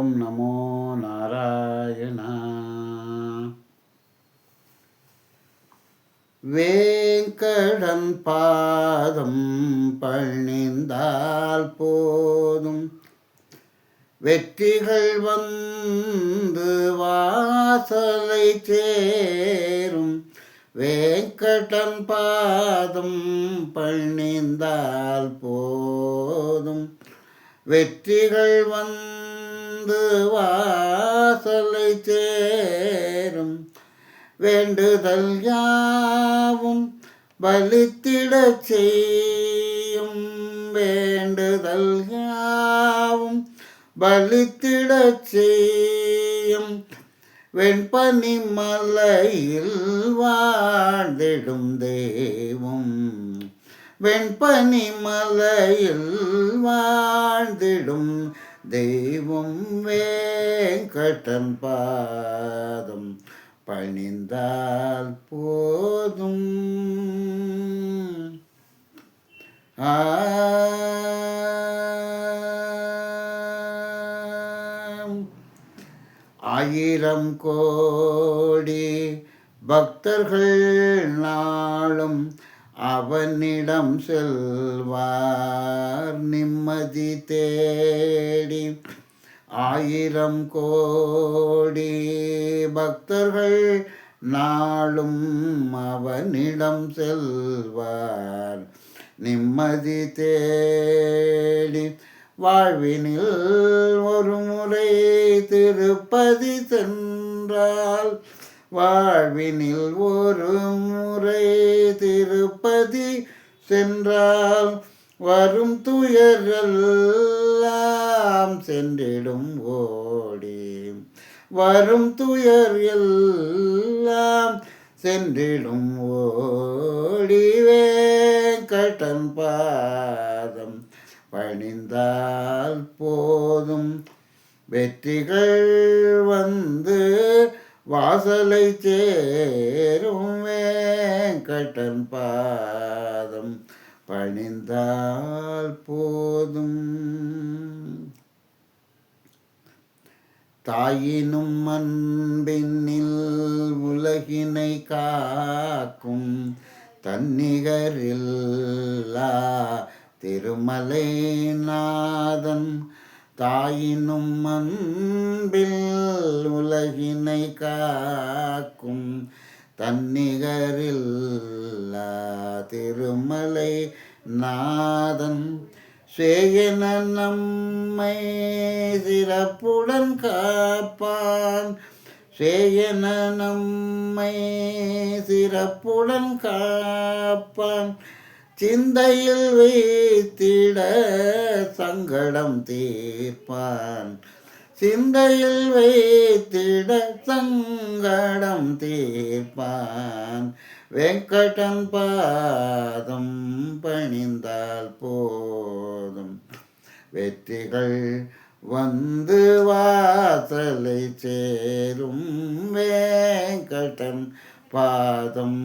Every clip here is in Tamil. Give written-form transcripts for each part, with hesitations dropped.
ஓம் நமோ நாராயணா. வேங்கடன் பாதம் பணிந்தால் போதும், வெற்றிகள் வந்து வாசலை சேரும். வேங்கடன் பாதம் பணிந்தால் போதும், வெற்றிகள் வந்து வாசலை சேரும். வேண்டுதல் யாவும் பலித்திடச் செய்யும். வேண்டுதல் யாவும் பலித்திடச் செய்யும். வெண்பனி மலையில் வாழ்ந்திடும் தெய்வம். வெண்பனி மலையில் வாழ்ந்திடும் தெய்வம். வேங்கடன் பாதம் பணிந்தால் போதும். ஆயிரம் கோடி பக்தர்கள் நாளும் அவனிடம் செல்வார் நிம்மதி தேடி. ஆயிரம் கோடி பக்தர்கள் நாளும் அவனிடம் செல்வார் நிம்மதி தேடி. வாழ்வினில் ஒரு முறை திருப்பதி சென்றால், வாழ்வினில் ஒரு முறை திருப்பதி சென்றால், வரும் துயரெல்லாம் சென்றிடும் ஓடி. வரும் துயர் எல்லாம் சென்றிடும் ஓடி. வேங்கடன் பாதம் பணிந்தால் போதும், வெற்றிகள் வந்து வாசலை சேரும். வேங்கடன் பாதம் பணிந்தால் போதும். தாயினும் அன்பினில் உலகினை காக்கும் தன்னிகரில்லா திருமலை நாதன். தாயினும் அன்பில் உலகினை காக்கும் தன்னிகரில்லா திருமலை நாதன். சேயன நம்மை சிறப்புடன் காப்பான். சேயன நம்மை சிறப்புடன் காப்பான். சிந்தையில் வைத்திட சங்கடம் தீர்ப்பான். சிந்தையில் வைத்திட சங்கடம் தீர்ப்பான். வேங்கடன் பாதம் பணிந்தால் போதும், வெற்றிகள் வந்து வாசலை சேரும். வேங்கடன் பாதம்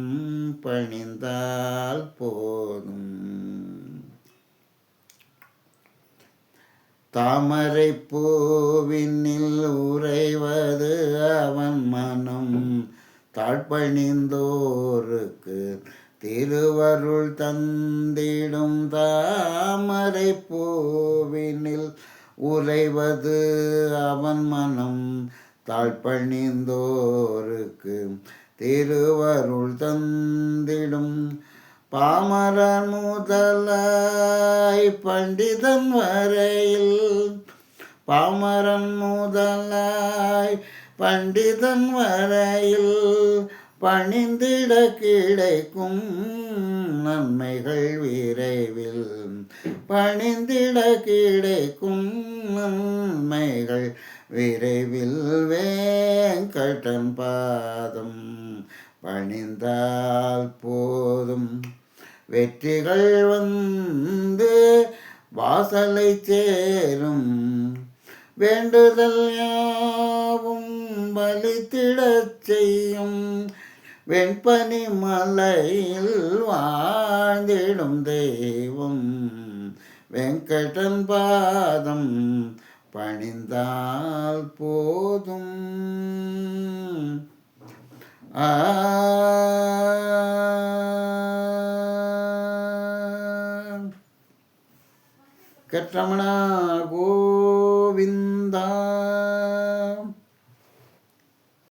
பணிந்தால் போதும். தாமரை பூவினில் உறைவது அவன் மனம். தாழ்பணிந்தோருக்கு திருவருள் தந்திடும். தாமரை பூவினில் உறைவது அவன் மனம். தாழ்பணிந்தோருக்கு திருவருள் தந்திடும். பாமரன் முதலாய் பண்டிதன் வரையில். பாமரன் முதலாய் பண்டிதன் வரையில் பணிந்திட கிடைக்கும் நன்மைகள் விரைவில். பணிந்திட கிடைக்கும் நன்மைகள் விரைவில். வேங்கடன் பாதம் பணிந்தால் போதும், வெற்றிகள் வந்து வாசலை சேரும். வேண்டுதல் யாவும் பலித்திடச் செய்யும். வெண்பனி மலையில் வாழ்ந்திடும் தெய்வம். வேங்கடன் பாதம் பணிந்தால் போதும். ஆ கற்றமணா கோவிந்த